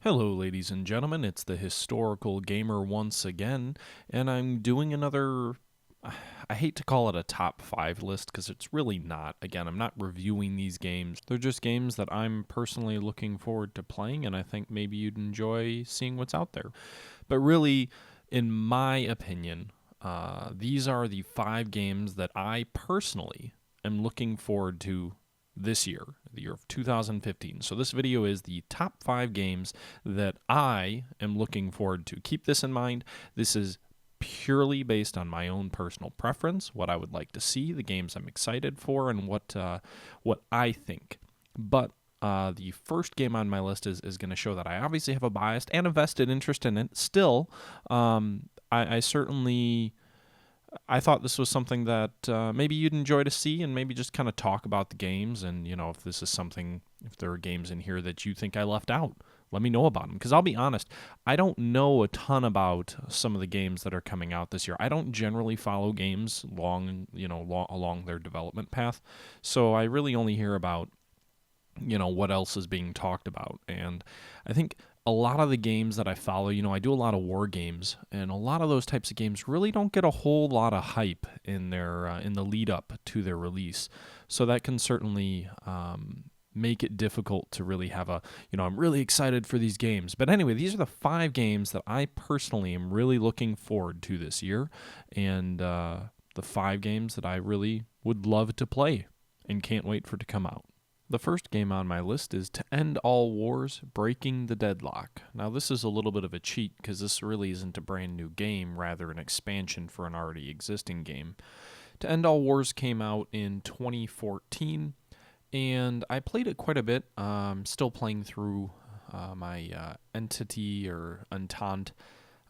Hello, ladies and gentlemen. It's the Historical Gamer once again, and I'm doing another. I hate to call it a top 5 list because it's really not. Again, I'm not reviewing these games. They're just games that I'm personally looking forward to playing, and I think maybe you'd enjoy seeing what's out there. But really, in my opinion, these are the 5 games that I personally am looking forward to this year, the year of 2015. So this video is the top 5 games that I am looking forward to. Keep this in mind. This is purely based on my own personal preference, what I would like to see, the games I'm excited for, and what I think. But the first game on my list is going to show that I obviously have a biased and a vested interest in it. Still, I certainly I thought this was something that maybe you'd enjoy to see, and maybe just kind of talk about the games. And if this is something, if there are games in here that you think I left out, let me know about them. Because I'll be honest, I don't know a ton about some of the games that are coming out this year. I don't generally follow games along their development path, so I really only hear about what else is being talked about. And I think a lot of the games that I follow, I do a lot of war games, and a lot of those types of games really don't get a whole lot of hype in their in the lead up to their release. So that can certainly make it difficult to really have I'm really excited for these games. But anyway, these are the 5 games that I personally am really looking forward to this year, and the 5 games that I really would love to play and can't wait for it to come out. The first game on my list is To End All Wars, Breaking the Deadlock. Now, this is a little bit of a cheat because this really isn't a brand new game, rather an expansion for an already existing game. To End All Wars came out in 2014, and I played it quite a bit. Still playing through my Entity or Entente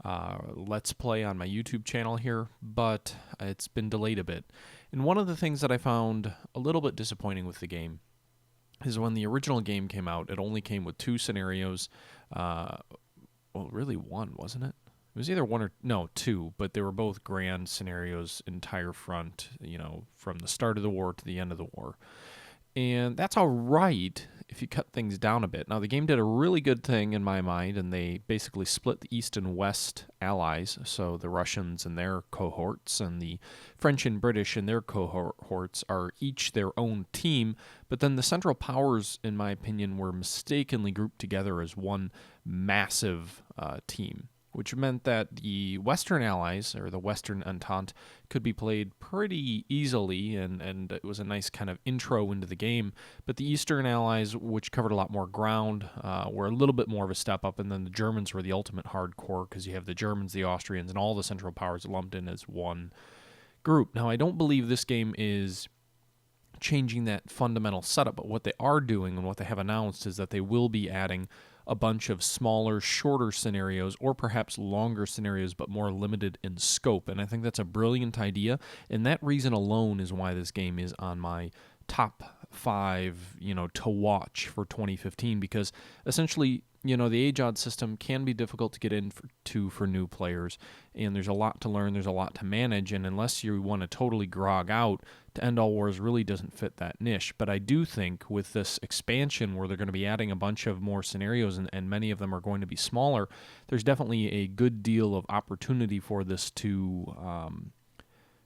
Let's Play on my YouTube channel here, but it's been delayed a bit. And one of the things that I found a little bit disappointing with the game is when the original game came out, it only came with 2 scenarios. Really 1, wasn't it? It was either 1 or, no, 2, but they were both grand scenarios, entire front, from the start of the war to the end of the war. And that's all right if you cut things down a bit. Now, the game did a really good thing in my mind, and they basically split the East and West allies, so the Russians and their cohorts and the French and British and their cohorts are each their own team, but then the Central Powers, in my opinion, were mistakenly grouped together as one massive team, which meant that the Western Allies, or the Western Entente, could be played pretty easily, and it was a nice kind of intro into the game. But the Eastern Allies, which covered a lot more ground, were a little bit more of a step up, and then the Germans were the ultimate hardcore, because you have the Germans, the Austrians, and all the Central Powers lumped in as one group. Now, I don't believe this game is changing that fundamental setup, but what they are doing and what they have announced is that they will be adding a bunch of smaller, shorter scenarios, or perhaps longer scenarios, but more limited in scope. And I think that's a brilliant idea, and that reason alone is why this game is on my top 5, to watch for 2015, because essentially, the age-odd system can be difficult to get into for new players, and there's a lot to learn, there's a lot to manage, and unless you want to totally grog out, To End All Wars really doesn't fit that niche. But I do think with this expansion where they're going to be adding a bunch of more scenarios, and many of them are going to be smaller, there's definitely a good deal of opportunity for this to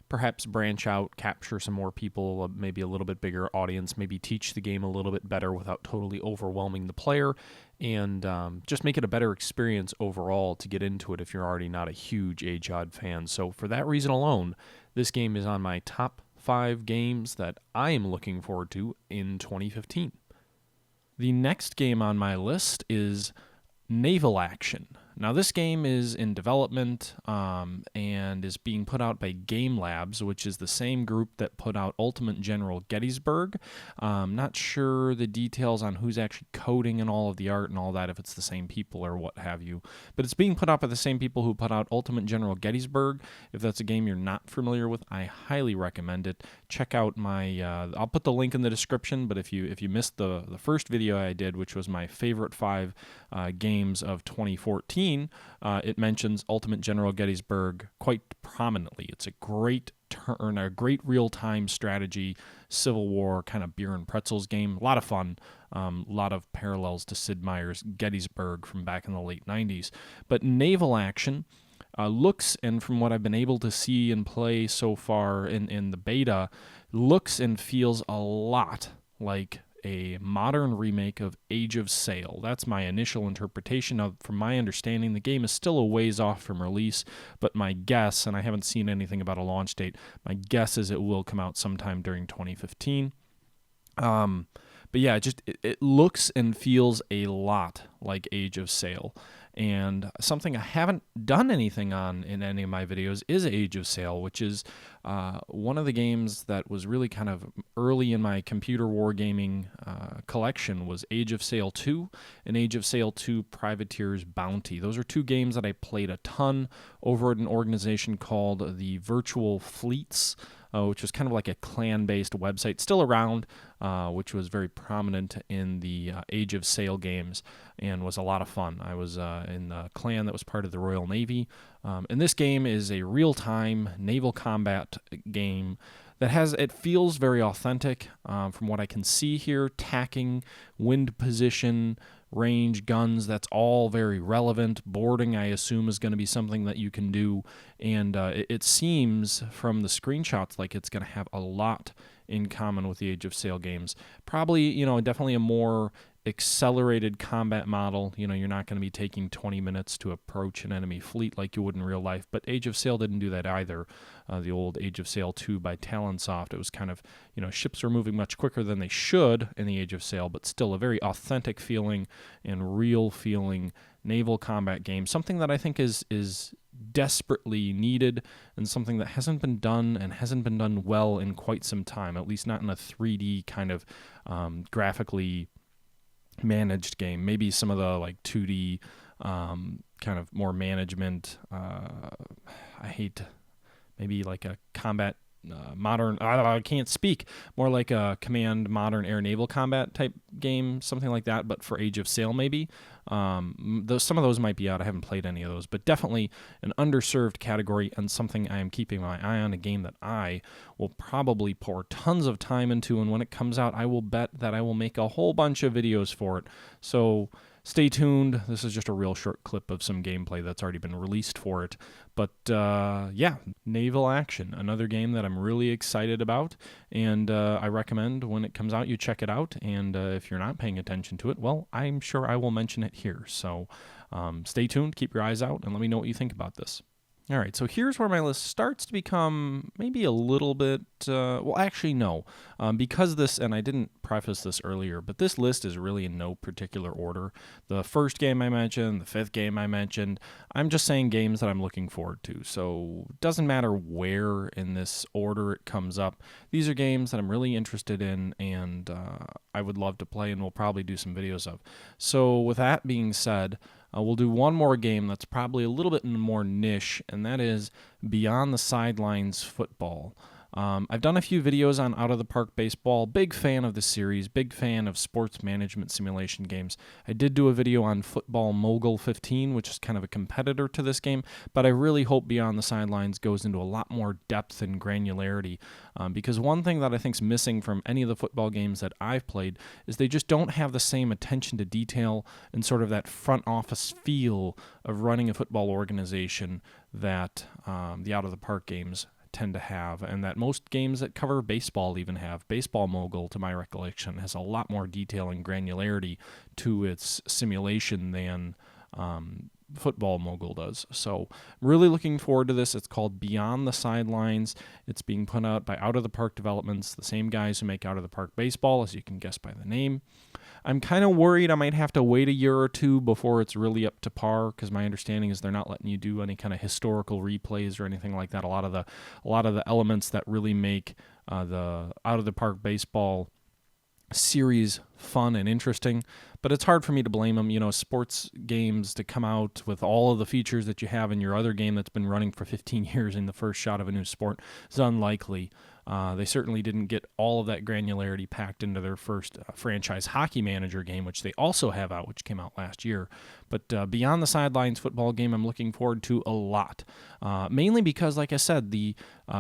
perhaps branch out, capture some more people, maybe a little bit bigger audience, maybe teach the game a little bit better without totally overwhelming the player, and just make it a better experience overall to get into it if you're already not a huge age-odd fan. So for that reason alone, this game is on my top 5 games that I am looking forward to in 2015. The next game on my list is Naval Action. Now, this game is in development and is being put out by Game Labs, which is the same group that put out Ultimate General Gettysburg. Not sure the details on who's actually coding and all of the art and all that, if it's the same people or what have you. But it's being put out by the same people who put out Ultimate General Gettysburg. If that's a game you're not familiar with, I highly recommend it. Check out my I'll put the link in the description, but if you missed the first video I did, which was my favorite 5 games of 2014, 2015, it mentions Ultimate General Gettysburg quite prominently. It's a great turn, a great real-time strategy, Civil War kind of beer and pretzels game. A lot of fun. A lot of parallels to Sid Meier's Gettysburg from back in the late 90s. But Naval Action looks, and from what I've been able to see and play so far in the beta, looks and feels a lot like a modern remake of Age of Sail. That's my initial interpretation of. From my understanding, the game is still a ways off from release, but my guess, and I haven't seen anything about a launch date, my guess is it will come out sometime during 2015. But yeah, it looks and feels a lot like Age of Sail. And something I haven't done anything on in any of my videos is Age of Sail, which is one of the games that was really kind of early in my computer wargaming collection was Age of Sail 2 and Age of Sail 2 Privateer's Bounty. Those are two games that I played a ton over at an organization called the Virtual Fleets, which was kind of like a clan-based website, still around, which was very prominent in the Age of Sail games and was a lot of fun. I was in the clan that was part of the Royal Navy. And this game is a real-time naval combat game that it feels very authentic from what I can see here. Tacking, wind position, range, guns, that's all very relevant. Boarding, I assume, is going to be something that you can do. And it seems from the screenshots like it's going to have a lot in common with the Age of Sail games. Probably, definitely a more accelerated combat model. You're not going to be taking 20 minutes to approach an enemy fleet like you would in real life, but Age of Sail didn't do that either. The old Age of Sail 2 by Talonsoft, it was kind of, ships were moving much quicker than they should in the Age of Sail, but still a very authentic feeling and real feeling naval combat game, something that I think is desperately needed and something that hasn't been done and hasn't been done well in quite some time, at least not in a 3D kind of graphically managed game. Maybe some of the like 2D kind of more management, maybe like a combat modern, I can't speak, more like a command modern air naval combat type game, something like that, but for Age of Sail maybe. Some of those might be out. I haven't played any of those, but definitely an underserved category and something I am keeping my eye on, a game that I will probably pour tons of time into, and when it comes out, I will bet that I will make a whole bunch of videos for it. So stay tuned. This is just a real short clip of some gameplay that's already been released for it. But yeah, Naval Action, another game that I'm really excited about, and I recommend when it comes out you check it out. And if you're not paying attention to it, well, I'm sure I will mention it here. So stay tuned, keep your eyes out, and let me know what you think about this. All right, so here's where my list starts to become maybe a little bit, well, actually, no, because this, and I didn't preface this earlier, but this list is really in no particular order. The first game I mentioned, the fifth game I mentioned, I'm just saying games that I'm looking forward to, so it doesn't matter where in this order it comes up. These are games that I'm really interested in, and I would love to play, and we'll probably do some videos of. So with that being said, we'll do one more game that's probably a little bit more niche, and that is Beyond the Sidelines Football. I've done a few videos on Out of the Park Baseball. Big fan of the series, big fan of sports management simulation games. I did do a video on Football Mogul 15, which is kind of a competitor to this game, but I really hope Beyond the Sidelines goes into a lot more depth and granularity, because one thing that I think is missing from any of the football games that I've played is they just don't have the same attention to detail and sort of that front office feel of running a football organization that the Out of the Park games tend to have, and that most games that cover baseball even have. Baseball Mogul, to my recollection, has a lot more detail and granularity to its simulation than Football Mogul does. So really looking forward to this. It's called Beyond the Sidelines. It's being put out by Out of the Park Developments, the same guys who make Out of the Park Baseball, as you can guess by the name. I'm kind of worried I might have to wait a year or two before it's really up to par, because my understanding is they're not letting you do any kind of historical replays or anything like that. A lot of the elements that really make the Out of the Park Baseball series fun and interesting, but it's hard for me to blame them. Sports games to come out with all of the features that you have in your other game that's been running for 15 years in the first shot of a new sport is unlikely. They certainly didn't get all of that granularity packed into their first franchise hockey manager game, which they also have out, which came out last year. But Beyond the Sidelines football game, I'm looking forward to a lot, mainly because, like I said, the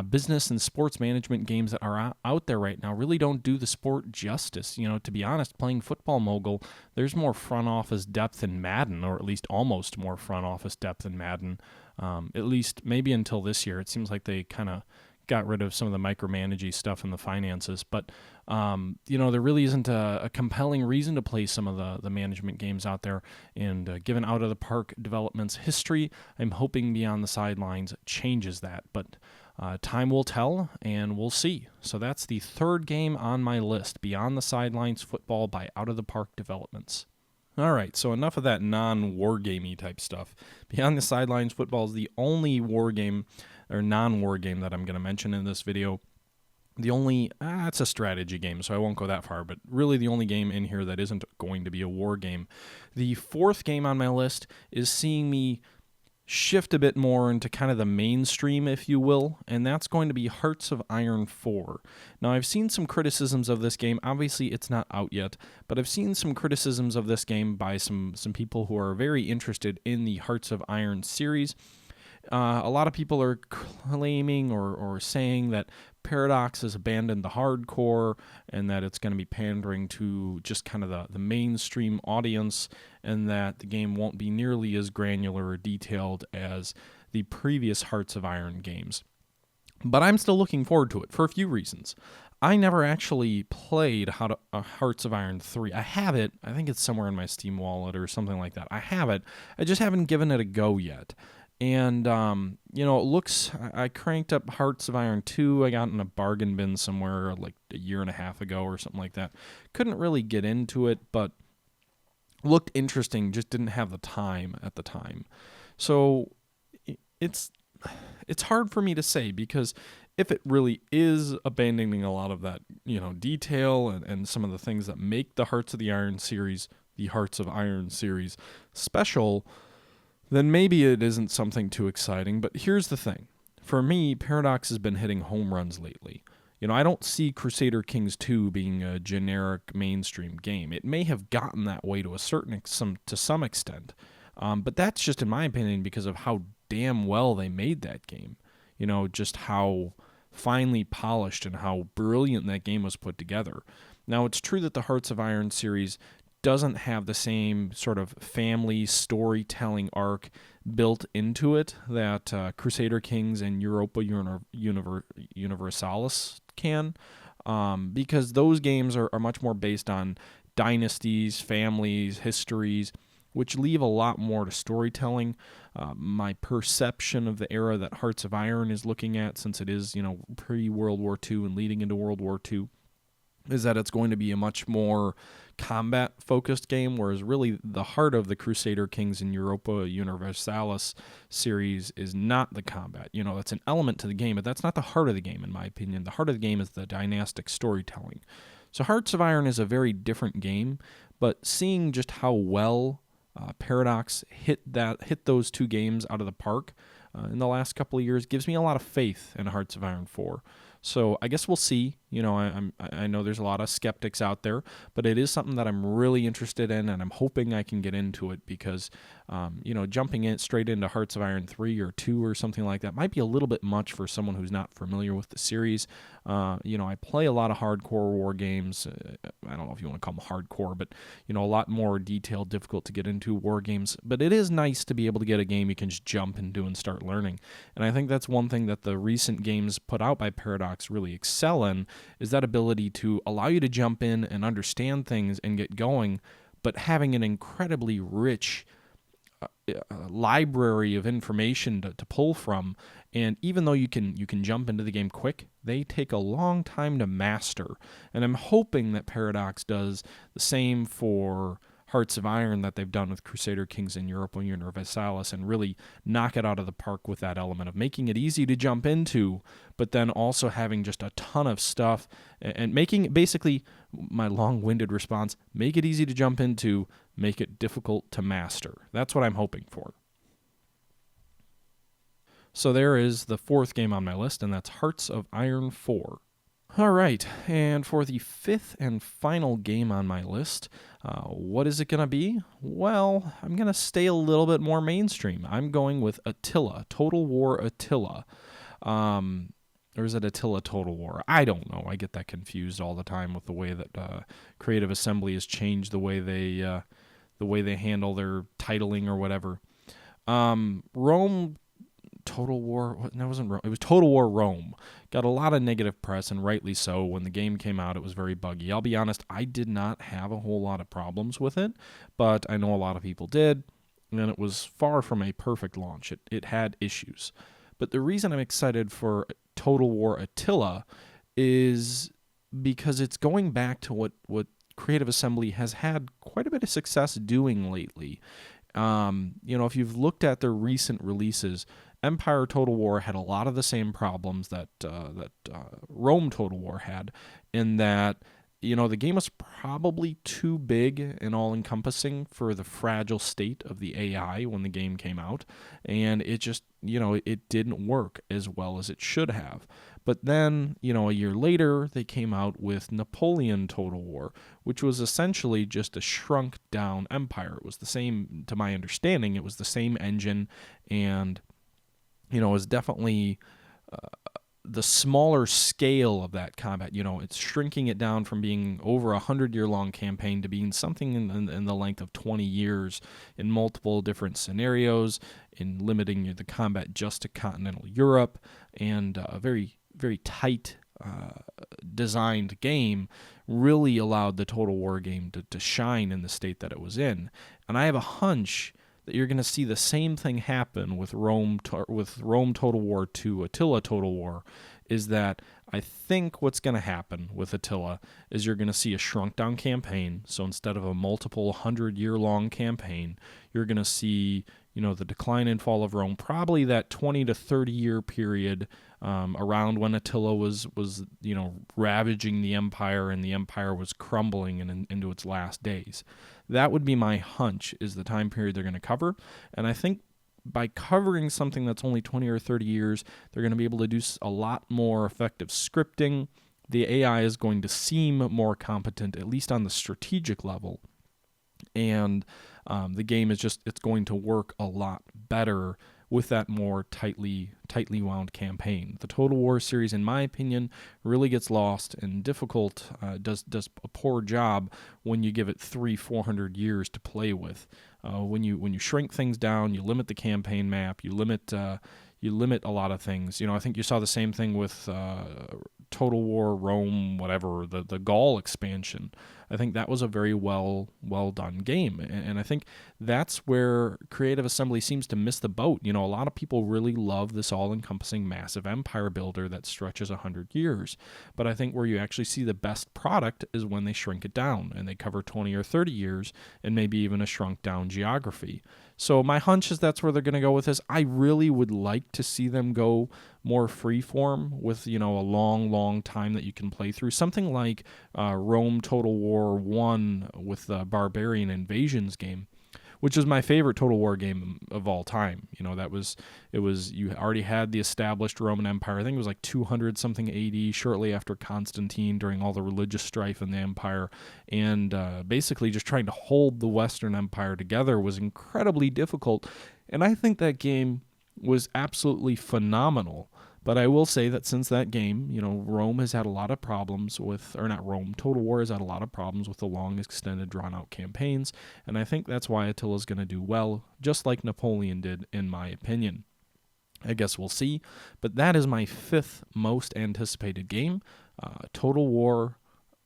business and sports management games that are out there right now really don't do the sport justice. To be honest, playing Football Mogul, there's more front office depth in Madden, or at least almost more front office depth in Madden, at least maybe until this year. It seems like they kind of got rid of some of the micromanaging stuff in the finances, but there really isn't a compelling reason to play some of the management games out there. And given Out of the Park Development's history, I'm hoping Beyond the Sidelines changes that. But time will tell, and we'll see. So that's the third game on my list, Beyond the Sidelines Football by Out of the Park Developments. All right, so enough of that non-wargamey type stuff. Beyond the Sidelines Football is the only war game or non-war game that I'm going to mention in this video. The only, it's a strategy game, so I won't go that far, but really the only game in here that isn't going to be a war game. The fourth game on my list is seeing me shift a bit more into kind of the mainstream, if you will, and that's going to be Hearts of Iron 4. Now, I've seen some criticisms of this game. Obviously, it's not out yet, but I've seen some criticisms of this game by some people who are very interested in the Hearts of Iron series. A lot of people are claiming or saying that Paradox has abandoned the hardcore and that it's going to be pandering to just kind of the mainstream audience, and that the game won't be nearly as granular or detailed as the previous Hearts of Iron games. But I'm still looking forward to it for a few reasons. I never actually played Hearts of Iron 3. I have it. I think it's somewhere in my Steam wallet or something like that. I have it. I just haven't given it a go yet. And, it looks, I cranked up Hearts of Iron 2. I got in a bargain bin somewhere like a year and a half ago or something like that. Couldn't really get into it, but looked interesting, just didn't have the time at the time. So it's hard for me to say, because if it really is abandoning a lot of that, detail and some of the things that make the Hearts of Iron series special, then maybe it isn't something too exciting. But here's the thing. For me, Paradox has been hitting home runs lately. I don't see Crusader Kings 2 being a generic mainstream game. It may have gotten that way to some extent, but that's just in my opinion because of how damn well they made that game. Just how finely polished and how brilliant that game was put together. Now, it's true that the Hearts of Iron series doesn't have the same sort of family storytelling arc built into it that Crusader Kings and Europa Universalis can, because those games are much more based on dynasties, families, histories, which leave a lot more to storytelling. My perception of the era that Hearts of Iron is looking at, since it is, pre-World War II and leading into World War II, is that it's going to be a much more combat-focused game, whereas really the heart of the Crusader Kings and Europa Universalis series is not the combat. That's an element to the game, but that's not the heart of the game, in my opinion. The heart of the game is the dynastic storytelling. So Hearts of Iron is a very different game, but seeing just how well Paradox hit those two games out of the park in the last couple of years gives me a lot of faith in Hearts of Iron 4. So I guess we'll see. I know there's a lot of skeptics out there, but it is something that I'm really interested in, and I'm hoping I can get into it because, jumping in straight into Hearts of Iron 3 or 2 or something like that might be a little bit much for someone who's not familiar with the series. I play a lot of hardcore war games. I don't know if you want to call them hardcore, but, a lot more detailed, difficult to get into war games. But it is nice to be able to get a game you can just jump into and start learning. And I think that's one thing that the recent games put out by Paradox really excel in, is that ability to allow you to jump in and understand things and get going, but having an incredibly rich library of information to pull from. And even though you can jump into the game quick, they take a long time to master. And I'm hoping that Paradox does the same for Hearts of Iron that they've done with Crusader Kings and Europa Universalis, and really knock it out of the park with that element of making it easy to jump into, but then also having just a ton of stuff and making, basically, my long-winded response, make it easy to jump into, make it difficult to master. That's what I'm hoping for. So there is the fourth game on my list, and that's Hearts of Iron 4. All right, and for the fifth and final game on my list, what is it going to be? Well, I'm going to stay a little bit more mainstream. I'm going with Attila, Total War Attila. Um, or is it Attila Total War? I don't know. I get that confused all the time with the way that Creative Assembly has changed the way they handle their titling or whatever. Rome Total War. That wasn't Rome. It was Total War Rome. Got a lot of negative press, and rightly so. When the game came out, it was very buggy. I'll be honest, I did not have a whole lot of problems with it, but I know a lot of people did, and it was far from a perfect launch. It had issues. But the reason I'm excited for Total War Attila is because it's going back to what Creative Assembly has had quite a bit of success doing lately. If you've looked at their recent releases, Empire Total War had a lot of the same problems that Rome Total War had, in that the game was probably too big and all-encompassing for the fragile state of the AI when the game came out, and it just it didn't work as well as it should have. But then, a year later, they came out with Napoleon Total War, which was essentially just a shrunk down Empire. It was the same, to my understanding, it was the same engine, and it was definitely the smaller scale of that combat. It's shrinking it down from being over 100-year-long campaign to being something in the length of 20 years in multiple different scenarios, in limiting the combat just to continental Europe, and a very, very tight designed game really allowed the Total War game to shine in the state that it was in. And I have a hunch that you're going to see the same thing happen with Rome Total War to Attila Total War, is that I think what's going to happen with Attila is you're going to see a shrunk down campaign. So instead of a multiple 100-year-long campaign, you're going to see the decline and fall of Rome, probably that 20 to 30 year period around when Attila was ravaging the empire and the empire was crumbling into its last days. That would be my hunch, is the time period they're going to cover. And I think by covering something that's only 20 or 30 years, they're going to be able to do a lot more effective scripting. The AI is going to seem more competent, at least on the strategic level. And the game it's going to work a lot better with that more tightly wound campaign. The Total War series, in my opinion, really gets lost and difficult, does a poor job when you give it 300-400 years to play with. When you shrink things down, you limit the campaign map, you limit a lot of things. I think you saw the same thing with Total War Rome, whatever, the Gaul expansion. I think that was a very well done game, and I think that's where Creative Assembly seems to miss the boat. A lot of people really love this all-encompassing massive empire builder that stretches 100 years, but I think where you actually see the best product is when they shrink it down and they cover 20 or 30 years and maybe even a shrunk down geography. So my hunch is that's where they're going to go with this. I really would like to see them go more freeform with, a long time that you can play through. Something like Rome Total War 1 with the Barbarian Invasions game, which is my favorite Total War game of all time. You already had the established Roman Empire. I think it was like 200-something AD, shortly after Constantine, during all the religious strife in the empire. And basically just trying to hold the Western Empire together was incredibly difficult. And I think that game was absolutely phenomenal. But I will say that since that game, Rome has had a lot of problems with, or not Rome, Total War has had a lot of problems with the long, extended, drawn-out campaigns, and I think that's why Attila's going to do well, just like Napoleon did, in my opinion. I guess we'll see, but that is my fifth most anticipated game, Total War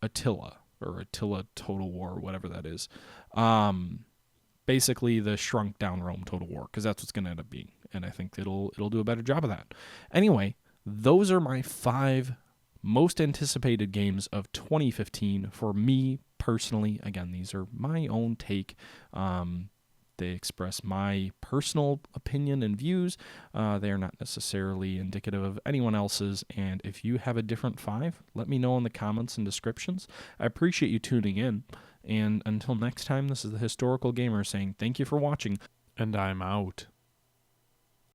Attila, or Attila Total War, whatever that is. Basically the shrunk down Rome Total War, because that's what's going to end up being, and I think it'll do a better job of that. Anyway, those are my 5 most anticipated games of 2015 for me personally. Again, these are my own take. They express my personal opinion and views. They are not necessarily indicative of anyone else's, and if you have a different 5, let me know in the comments and descriptions. I appreciate you tuning in. And until next time, this is the Historical Gamer saying thank you for watching, and I'm out.